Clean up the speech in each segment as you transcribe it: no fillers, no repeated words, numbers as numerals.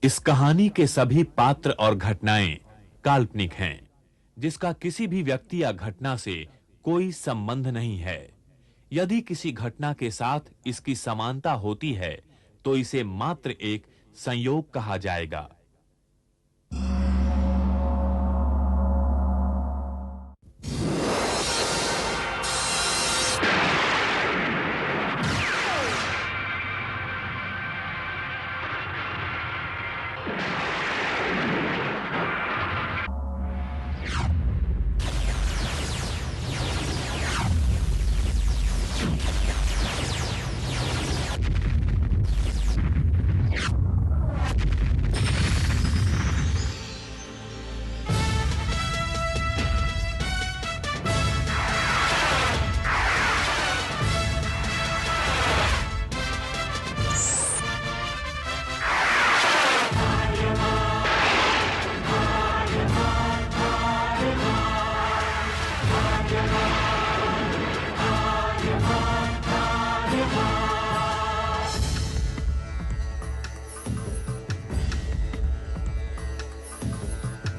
इस कहानी के सभी पात्र और घटनाएं काल्पनिक हैं, जिसका किसी भी व्यक्ति या घटना से कोई संबंध नहीं है। यदि किसी घटना के साथ इसकी समानता होती है, तो इसे मात्र एक संयोग कहा जाएगा।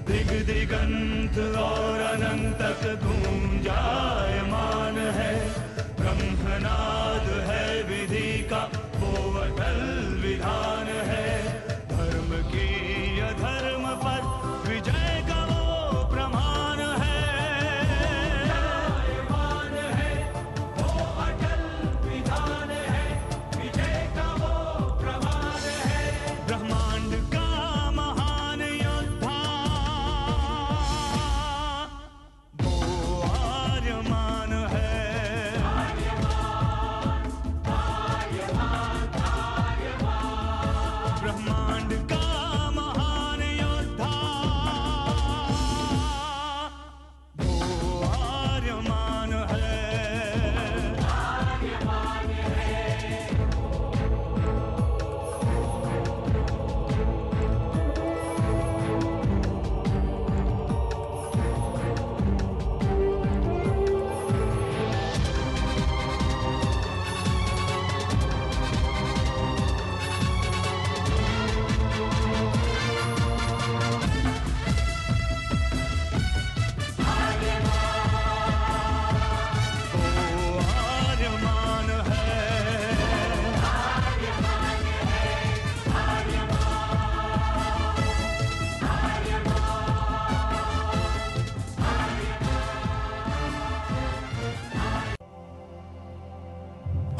दिग दिगंत और अनंत तक गूंजायमान है। ब्रह्मनाद है विधि का वो अटल विधान है। धर्म की अधर्म पर विजय का वो प्रमाण है। जायमान है वो अटल विधान है। विजय का वो प्रमाण है। ब्रह्मांड का महान योद्धा आर्यमान है। ब्रह्मांड का महान योद्धा वो आर्यमान है। आर्यमान है।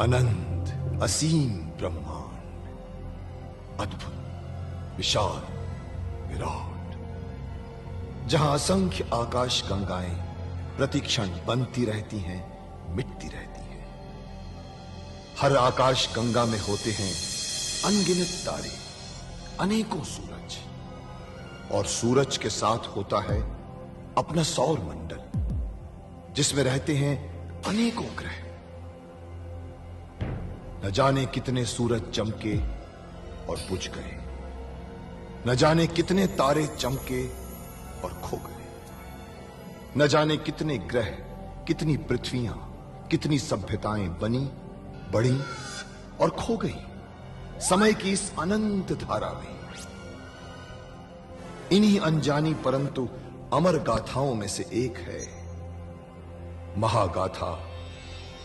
अनंत असीम ब्रह्मांड, अद्भुत, विशाल, विराट, जहां असंख्य आकाश गंगाएं प्रतिक्षण बनती रहती हैं, मिटती रहती हैं। हर आकाश गंगा में होते हैं अनगिनत तारे, अनेकों सूरज, और सूरज के साथ होता है अपना सौर मंडल, जिसमें रहते हैं अनेकों ग्रह। न जाने कितने सूरज चमके और बुझ गए, न जाने कितने तारे चमके और खो गए, न जाने कितने ग्रह, कितनी पृथ्वियां, कितनी सभ्यताएं बनी, बढ़ी और खो गई समय की इस अनंत धारा में। इन्हीं अनजानी परंतु अमर गाथाओं में से एक है महागाथा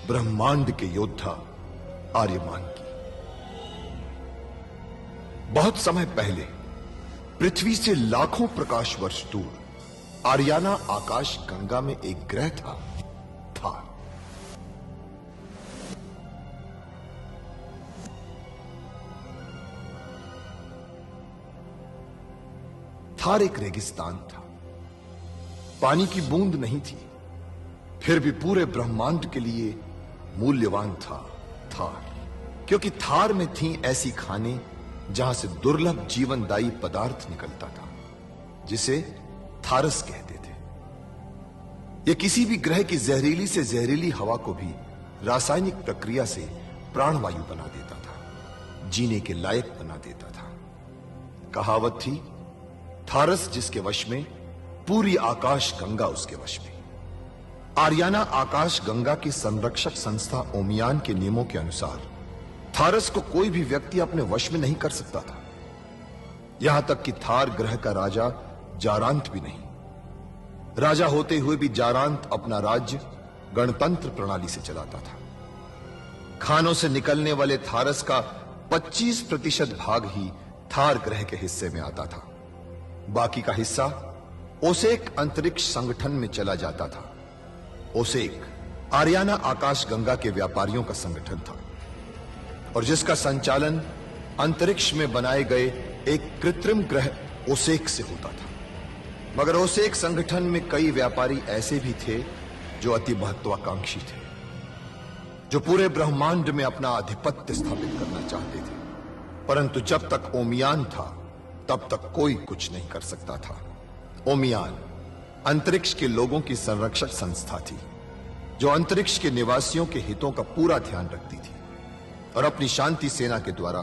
ब्रह्मांड के योद्धा आर्यमान की। बहुत समय पहले पृथ्वी से लाखों प्रकाश वर्ष दूर आर्याना आकाश गंगा में एक ग्रह था, थार। थार एक रेगिस्तान था, पानी की बूंद नहीं थी, फिर भी पूरे ब्रह्मांड के लिए मूल्यवान था थार, क्योंकि थार में थी ऐसी खाने जहां से दुर्लभ जीवनदायी पदार्थ निकलता था, जिसे थारस कहते थे। यह किसी भी ग्रह की जहरीली से जहरीली हवा को भी रासायनिक प्रक्रिया से प्राणवायु बना देता था, जीने के लायक बना देता था। कहावत थी, थारस जिसके वश में, पूरी आकाश गंगा उसके वश में। आर्याना आकाश गंगा की संरक्षक संस्था ओमियान के नियमों के अनुसार थारस को कोई भी व्यक्ति अपने वश में नहीं कर सकता था। यहां तक कि थार ग्रह का राजा जारांत भी नहीं। राजा होते हुए भी जारांत अपना राज्य गणतंत्र प्रणाली से चलाता था। खानों से निकलने वाले थारस का 25% भाग ही थार ग्रह के हिस्से में आता था। बाकी का हिस्सा ओसेक अंतरिक्ष संगठन में चला जाता था। ओसेक आरियाना आकाश गंगा के व्यापारियों का संगठन था और जिसका संचालन अंतरिक्ष में बनाए गए एक कृत्रिम ग्रह ओसेक से होता था। मगर ओसेक संगठन में कई व्यापारी ऐसे भी थे जो अति महत्वाकांक्षी थे, जो पूरे ब्रह्मांड में अपना आधिपत्य स्थापित करना चाहते थे। परंतु जब तक ओमियान था तब तक कोई कुछ नहीं कर सकता था। ओमियान अंतरिक्ष के लोगों की संरक्षक संस्था थी जो अंतरिक्ष के निवासियों के हितों का पूरा ध्यान रखती थी और अपनी शांति सेना के द्वारा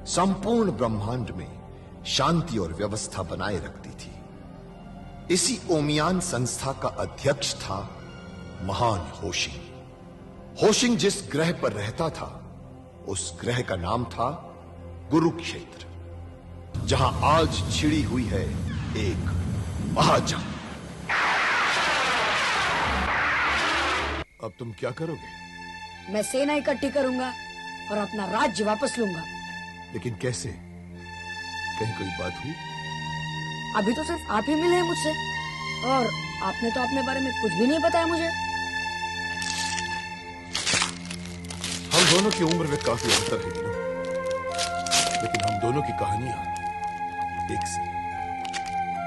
संपूर्ण ब्रह्मांड में शांति और व्यवस्था बनाए रखती थी। इसी ओमियान संस्था का अध्यक्ष था महान होशिंग। होशिंग जिस ग्रह पर रहता था उस ग्रह का नाम था कुरुक्षेत्र, जहां आज छिड़ी हुई है एक महाजंग। अब तुम क्या करोगे? मैं सेना इकट्ठी करूंगा और अपना राज्य वापस लूंगा। लेकिन कैसे? कहीं कोई बात हुई? अभी तो सिर्फ आप ही मिले हैं मुझसे और आपने तो अपने बारे में कुछ भी नहीं बताया मुझे। हम दोनों की उम्र में काफी अंतर है मीनू, लेकिन हम दोनों की कहानियां एक सी।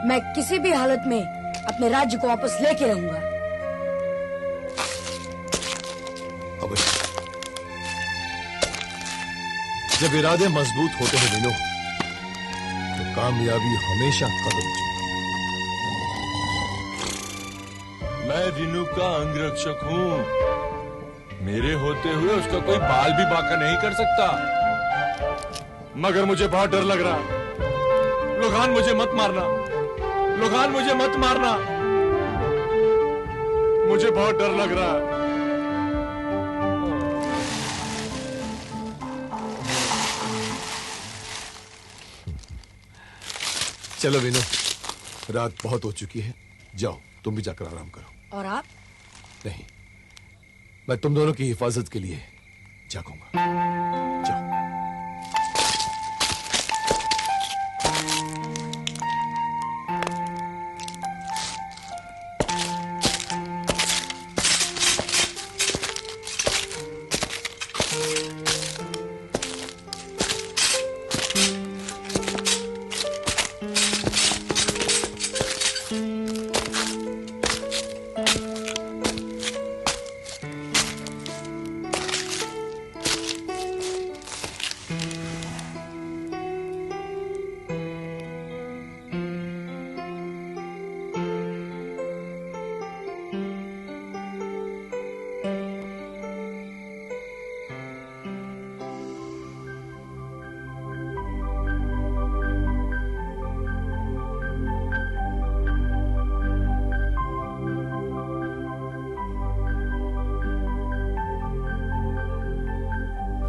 मैं किसी भी हालत में अपने राज्य को वापस लेके रहूंगा। अवश्य। जब इरादे मजबूत होते हैं मीनू तो कामयाबी हमेशा कदम चूमती है। मैं रिनु का अंगरक्षक हूँ। मेरे होते हुए उसका कोई बाल भी बांका नहीं कर सकता। मगर मुझे बहुत डर लग रहा है। लोगान मुझे मत मारना, लोगान मुझे मत मारना, मुझे बहुत डर लग रहा है। चलो मीनू, रात बहुत हो चुकी है, जाओ तुम भी जाकर आराम करो। और आप? नहीं, मैं तुम दोनों की हिफाजत के लिए जागूंगा। जाओ।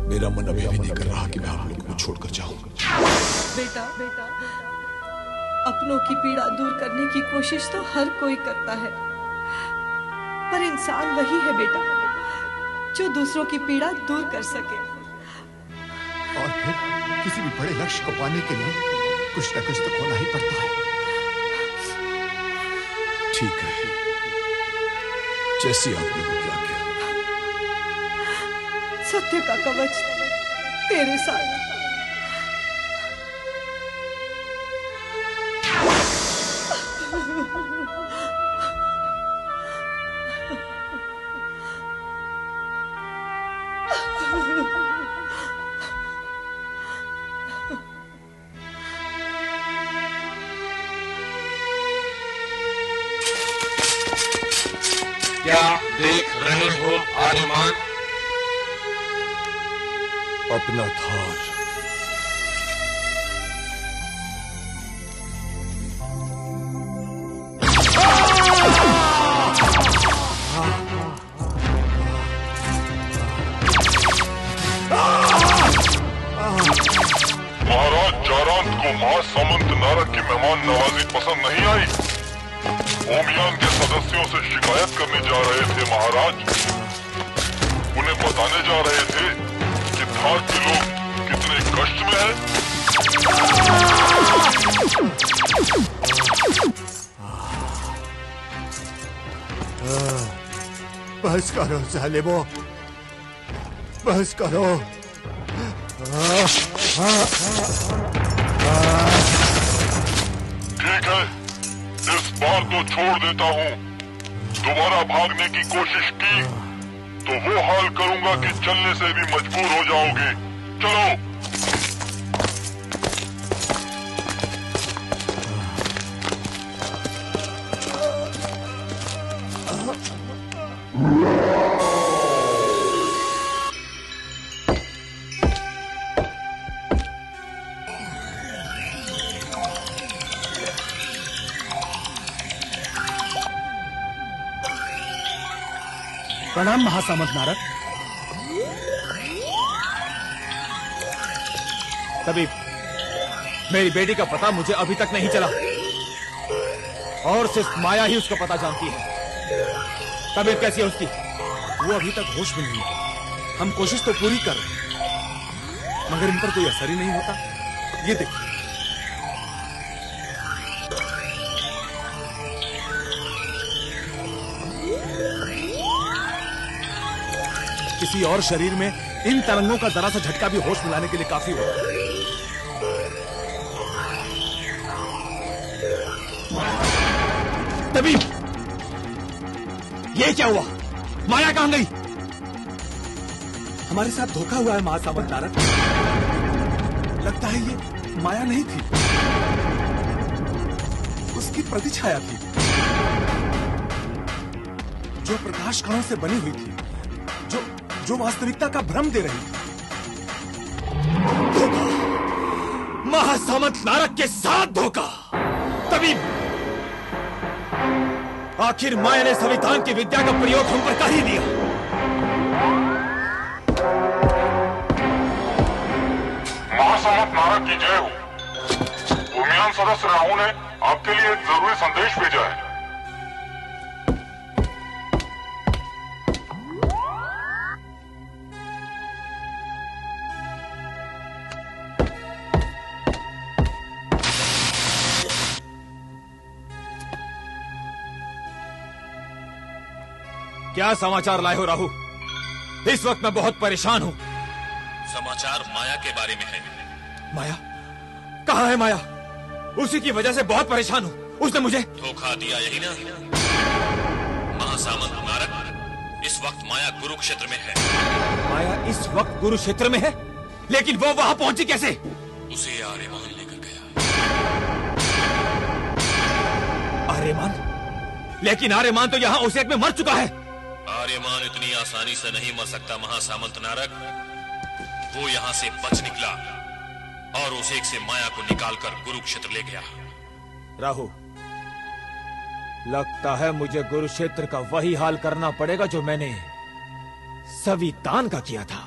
मेरा मन अभी नहीं कर रहा कि मैं आप लोगों को छोड़कर जाऊं। बेटा, अपनों की पीड़ा दूर करने की कोशिश तो हर कोई करता है, पर इंसान वही है बेटा जो दूसरों की पीड़ा दूर कर सके। और फिर किसी भी बड़े लक्ष्य को पाने के लिए कुछ न कुछ तो खोना ही पड़ता है। ठीक है, जैसी आप लोगों की आज्ञा। सत्य का कवच तेरे साथ। क्या देख रहे हो आर्यमान? अपना थार। महाराज जारांत को मार महासामंत नारद की मेहमान नवाजी पसंद नहीं आई। ओमियान के सदस्यों से शिकायत करने जा रहे थे महाराज। उन्हें बताने जा रहे थे कि थार के लोग कितने कष्ट में हैं। बस करो जालिमो, बस करो। ठीक है, इस बार तो छोड़ देता हूँ। दोबारा भागने की कोशिश की तो वो हाल करूंगा कि चलने से भी मजबूर हो जाओगे। चलो। प्रणाम महासामंत नारद। तबीब, मेरी बेटी का पता मुझे अभी तक नहीं चला और सिर्फ माया ही उसका पता जानती है। तबीयत कैसी है उसकी? वो अभी तक होश में नहीं है। हम कोशिश तो पूरी कर रहे हैं मगर इन पर कोई असर ही नहीं होता। ये देखिए। किसी और शरीर में इन तरंगों का जरा सा झटका भी होश मिलाने के लिए काफी होता है। तबीब, ये क्या हुआ? माया कहां गई? हमारे साथ धोखा हुआ है महासामंत नारद। लगता है ये माया नहीं थी, उसकी प्रतिछाया थी जो प्रकाश कणों से बनी हुई थी, जो वास्तविकता का भ्रम दे रही थी। धोखा, महासामंत नारद के साथ धोखा। तबीब, आखिर माया ने संविधान की विद्या का प्रयोग हम पर कर ही दिया। महासामंत नारद की जय हो। ओमियान सदस्य राहु ने आपके लिए एक जरूरी संदेश भेजा है। क्या समाचार लाए हो राहु? इस वक्त मैं बहुत परेशान हूं। समाचार माया के बारे में है। माया? कहां है माया? उसी की वजह से बहुत परेशान हूं। उसने मुझे धोखा दिया, यही ना? महासामंत नारद, इस वक्त माया कुरुक्षेत्र में है। माया इस वक्त कुरुक्षेत्र में है? लेकिन वो वहां पहुंची कैसे? उसे आर्यमान लेकर गया। आर्यमान? लेकिन आर्यमान तो यहां उस एक में मर चुका है। आर्यमान इतनी आसानी से नहीं मर सकता महासामंत नारद। वो यहां से बच निकला और उस एक से माया को निकालकर कुरुक्षेत्र ले गया। राहु, लगता है मुझे कुरुक्षेत्र का वही हाल करना पड़ेगा जो मैंने संविधान का किया था।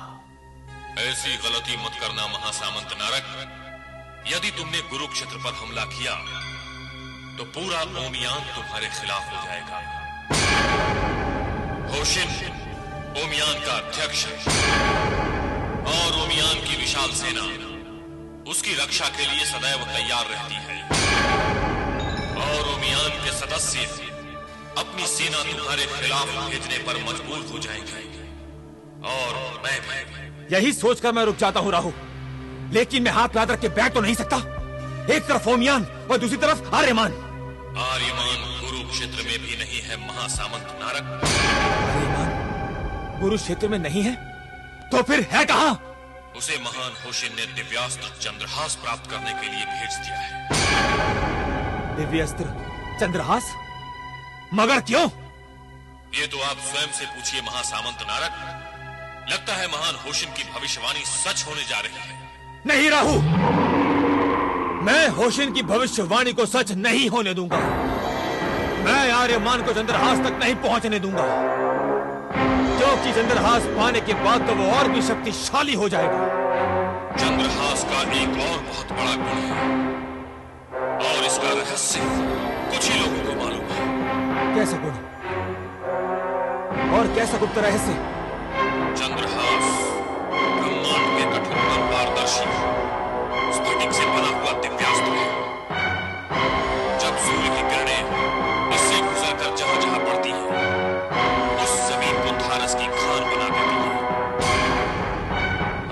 ऐसी गलती मत करना महासामंत नारद। यदि तुमने कुरुक्षेत्र पर हमला किया तो पूरा ओमियान तुम्हारे खिलाफ हो जाएगा। होशिन ओमियान का अध्यक्ष है और ओमियान की विशाल सेना उसकी रक्षा के लिए सदैव तैयार रहती है। और ओमियान के सदस्य अपनी सेना तुम्हारे खिलाफ भेजने पर मजबूर हो जाएंगे। और मैं यही सोचकर मैं रुक जाता हूं राहु। लेकिन मैं हाथ पैर रख के बैठ तो नहीं सकता। एक तरफ ओमियान और दूसरी तरफ आर्यमान। आर्यमान कुरुक्षेत्र में भी नहीं है महासामंत नारद। आर्यमान कुरुक्षेत्र में नहीं है तो फिर है कहां? उसे महान होशिन ने दिव्यास्त्र चंद्रहास प्राप्त करने के लिए भेज दिया है। दिव्यास्त्र चंद्रहास? मगर क्यों? ये तो आप स्वयं से पूछिए महासामंत नारद। लगता है महान होशिन की भविष्यवाणी सच होने जा रही है। नहीं राहु, मैं होशिन की भविष्यवाणी को सच नहीं होने दूंगा। मैं आर्यमान को चंद्रहास तक नहीं पहुंचने दूंगा, क्योंकि चंद्रहास पाने के बाद तो वो और भी शक्तिशाली हो जाएगा। चंद्रहास का एक और बहुत बड़ा गुण है। रहस्य कुछ ही लोगों को मालूम है। कैसा गुण और कैसा गुप्त रहस्य? चंद्रहास ब्रह्मांड के कठोरतम पारदर्शी स्फटिक से बना हुआ दिव्यास्त्र है। जब सूर्य की किरणें इससे गुजरकर जहां जहां पड़ती हैं, उस जमीन को थारस की खान बना देती है।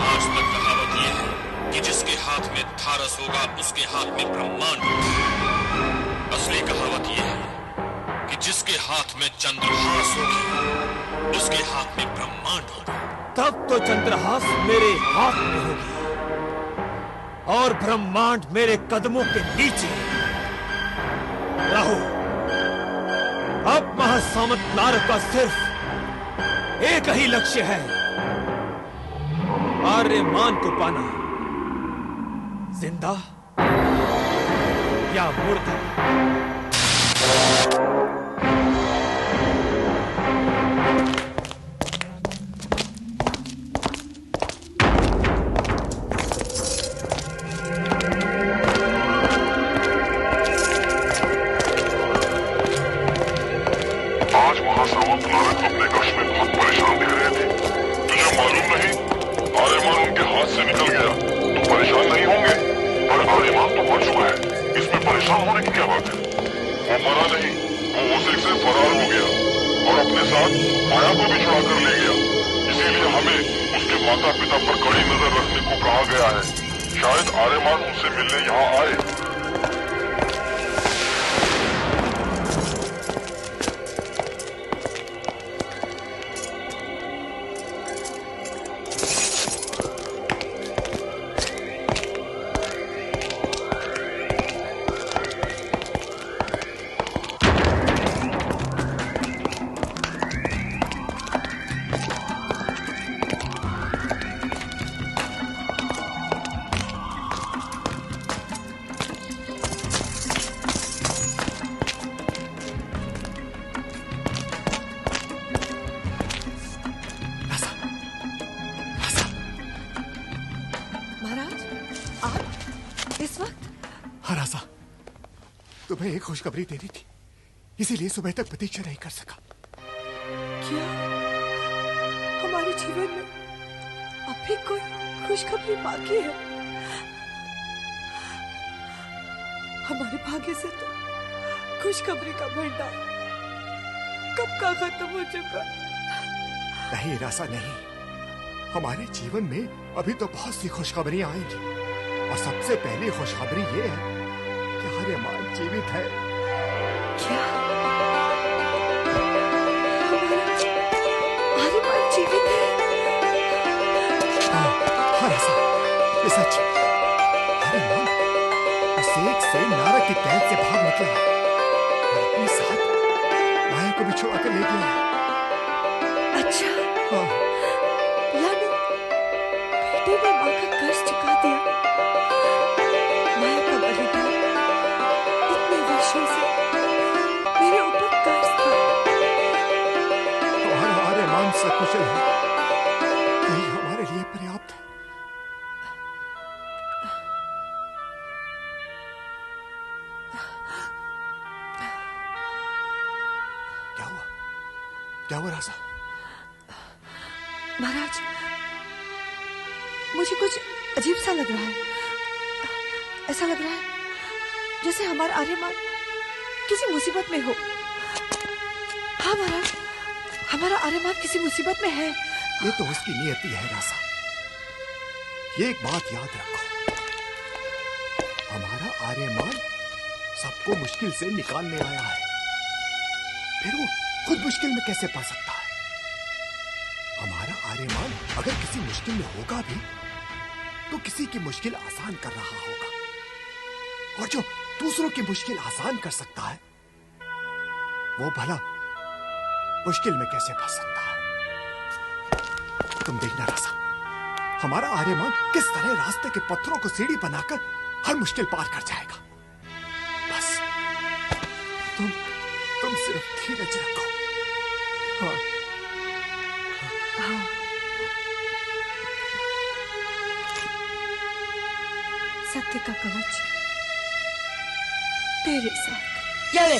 आज तक कहावत यह है कि जिसके हाथ में थारस होगा उसके हाथ में ब्रह्मांड होगा। असली कहावत यह है कि जिसके हाथ में चंद्रहास होगी उसके हाथ में ब्रह्मांड होगा। तब तो चंद्रहास मेरे हाथ में होगी और ब्रह्मांड मेरे कदमों के नीचे। राहु, अब महासामंत नारद का सिर्फ एक ही लक्ष्य है, आर्यमान को पाना, जिंदा या मुर्दा। तुम्हें एक खुशखबरी देनी थी, इसीलिए सुबह तक प्रतीक्षा नहीं कर सका। क्या हमारे जीवन में अभी कोई खुशखबरी बाकी है? हमारे भाग्य से तो खुशखबरी का भंडार कब का खत्म हो चुका। नहीं रासा, नहीं, हमारे जीवन में अभी तो बहुत सी खुशखबरियां आएंगी और सबसे पहली खुशखबरी ये है कि आर्यमान जीवित है। क्या आर्यमान जीवित है? हाँ रासा, ये सच है। आर्यमान उस एक से नारद की कैद से भाग निकला और अपने साथ माया को भी छुड़ा कर ले गया। अच्छा, हाँ। यानी बेटे ने मां का कर्ज चुका दिया। माया का बलिदान इतने वर्षों से मेरे ऊपर कर्ज था। हमारा आर्यमान सकुशल है, यही हमारे लिए पर्याप्त है। क्या हुआ राजा? महाराज, मुझे कुछ अजीब सा लग रहा है। ऐसा लग रहा है जैसे हमारा आर्यमान किसी मुसीबत में हो। हाँ महाराज, हमारा आर्यमान किसी मुसीबत में है। ये तो उसकी नियति है राजा। ये एक बात याद रखो, हमारा आर्यमान सबको मुश्किल से निकालने आया है, फिर वो खुद मुश्किल में कैसे पा सकता है? हमारा आर्यमान अगर किसी मुश्किल में होगा भी तो किसी की मुश्किल आसान कर रहा होगा, और जो दूसरों की मुश्किल आसान कर सकता है वो भला मुश्किल में कैसे फंस सकता है? तुम देखना राजा, हमारा आर्यमान किस तरह रास्ते के पत्थरों को सीढ़ी बनाकर हर मुश्किल पार कर जाएगा। बस तुम सिर्फ धीरज रखो। हाँ। हाँ। सत्य का कवच तेरे साथ। ये ले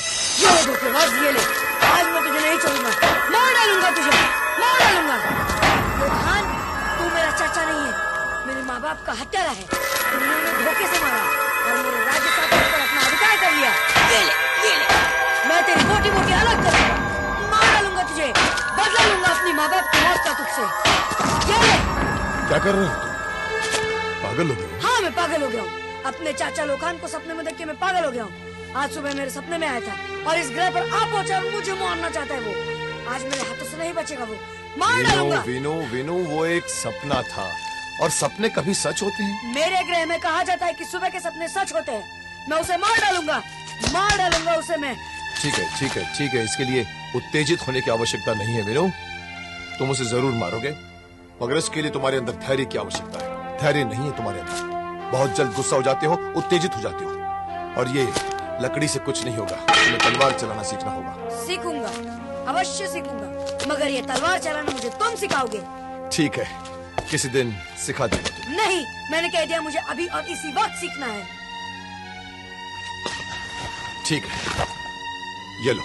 धोखेबाज, ये ले। आज मैं तुझे नहीं छोड़ूंगा, मार डालूंगा तुझे, मार डालूंगा। खान, तू मेरा चाचा नहीं है, मेरे माँ बाप का हत्यारा है। उन्होंने धोखे से मारा और मेरे राज्य शासन पर अपना अधिकार कर लिया। ये ले। मैं तेरी मोटी मोटी अलग करूंगा, मार डालूंगा तुझे, बदला लूंगा अपनी माँ बाप की मौत का तुझसे। ये ले। क्या कर रहे हो तुम? पागल हो गए? हाँ, मैं पागल हो गया हूँ। अपने चाचा लोखान को सपने में देख के मैं पागल हो गया हूँ। आज सुबह मेरे सपने में आया था और इस ग्रह पर आ पहुंचा और मुझे मारना चाहता है वो। आज मेरे हाथों से नहीं बचेगा वो, मार डालूंगा। वीनू, वो एक सपना था और सपने कभी सच होते हैं? मेरे ग्रह में कहा जाता है कि सुबह के सपने सच होते हैं। मैं उसे मार डालूंगा उसे मैं। ठीक है। इसके लिए उत्तेजित होने की आवश्यकता नहीं है वीनू। तुम उसे जरूर मारोगे, मगर इसके लिए तुम्हारे अंदर धैर्य की आवश्यकता है। धैर्य नहीं है तुम्हारे अंदर। बहुत जल्द गुस्सा हो जाते हो, उत्तेजित हो जाते हो। और ये लकड़ी से कुछ नहीं होगा, तुम्हें तलवार चलाना सीखना होगा। सीखूंगा, अवश्य सीखूंगा, मगर ये तलवार चलाना मुझे तुम सिखाओगे। ठीक है, किसी दिन सिखा दूंगा तुम्हें। नहीं, मैंने कह दिया, मुझे अभी और इसी वक्त सीखना है। ठीक है, ये लो।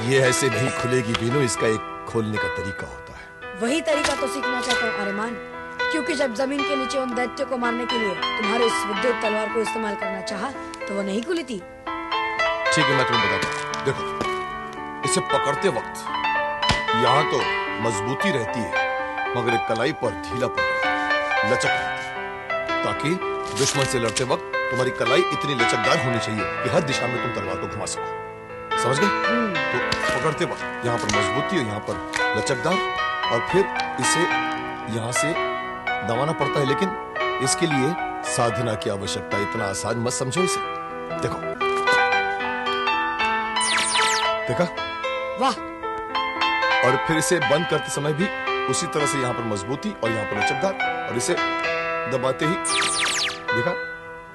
ये ऐसे नहीं खुलेगी वीनू, इसका एक खोलने का तरीका होता है। वही तरीका तो सीखना चाहता हूँ आर्यमान, क्योंकि जब जमीन के नीचे उन दैत्यों को मारने के लिए तुम्हारे इस विद्युत तलवार को इस्तेमाल करना चाहा तो वो नहीं खुली थी। ठीक है, मैं तुम्हें बताता हूँ। देखो, इसे पकड़ते वक्त यहाँ तो मजबूती रहती है, मगर एक कलाई पर ढीला पड़ जाता है, लचक रहती है, ताकि दुश्मन से लड़ते वक्त तुम्हारी कलाई इतनी लचकदार होनी चाहिए कि हर दिशा में तुम तलवार को घुमा सको। समझ गए? तो पकड़ते वक्त यहाँ पर मजबूती और यहाँ पर लचकदार, और फिर इसे यहाँ से दबाना पड़ता है, लेकिन इसके लिए साधना की आवश्यकता है। इतना आसान मत समझो इसे। देखा? वाह। और फिर इसे बंद करते समय भी उसी तरह से यहाँ पर मजबूती और यहाँ पर लचकदार, और इसे दबाते ही देखा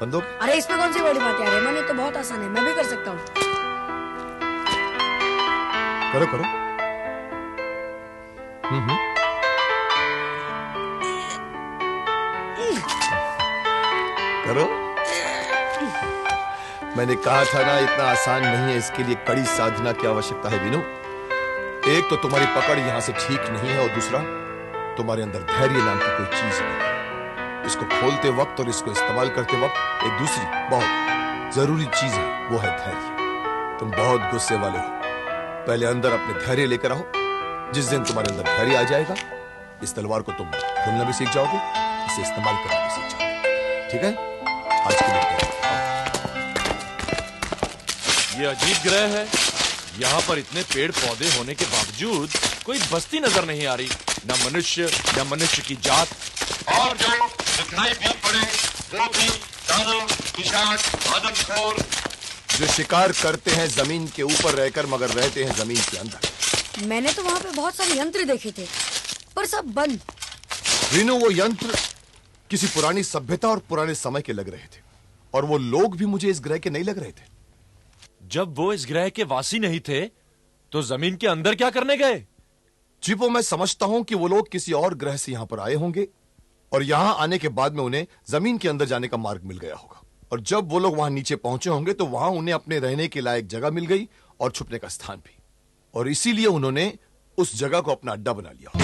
बंद हो गया। अरे इसमें कौन सी बड़ी बात है आर्यमान, ये तो बहुत आसान है, मैं भी कर सकता हूँ। करो। करो। मैंने कहा था ना, इतना आसान नहीं है, इसके लिए कड़ी साधना की आवश्यकता है वीनू। एक तो तुम्हारी पकड़ यहां से ठीक नहीं है, और दूसरा तुम्हारे अंदर धैर्य नाम की कोई चीज नहीं। इसको खोलते वक्त और इसको इस्तेमाल करते वक्त एक दूसरी बहुत जरूरी चीज है, वो है धैर्य। तुम बहुत गुस्से वाले हो, पहले अंदर अपने धैर्य लेकर आओ। जिस दिन तुम्हारे अंदर धैर्य आ जाएगा, इस तलवार को तुम खोलना भी सीख जाओगे, इसे इस्तेमाल करना भी सीख जाओगे। ठीक है? आज के लिए ये अजीब ग्रह है, यहाँ पर इतने पेड़ पौधे होने के बावजूद कोई बस्ती नजर नहीं आ रही, न मनुष्य न मनुष्य की जात। और जो दिखाई भी पड़े वो भी दानव, पिशाच, आदमखोर, जो शिकार करते हैं जमीन के ऊपर रहकर मगर रहते हैं जमीन के अंदर। मैंने तो वहाँ पे बहुत सारे यंत्र देखे थे, पर सब बंद। वीनू, वो यंत्र किसी पुरानी सभ्यता और पुराने समय के लग रहे थे, और वो लोग भी मुझे इस ग्रह के नहीं लग रहे थे। जब वो इस ग्रह के वासी नहीं थे, तो जमीन के अंदर क्या करने गए? जीपो, मैं समझता हूं कि वो लोग किसी और ग्रह से यहां पर आए होंगे, और यहां आने के बाद में उन्हें जमीन के अंदर जाने का मार्ग मिल गया होगा। और जब वो लोग वहां नीचे पहुंचे होंगे तो वहां उन्हें अपने रहने के लायक जगह मिल गई और छुपने का स्थान भी, और इसीलिए उन्होंने उस जगह को अपना अड्डा बना लिया।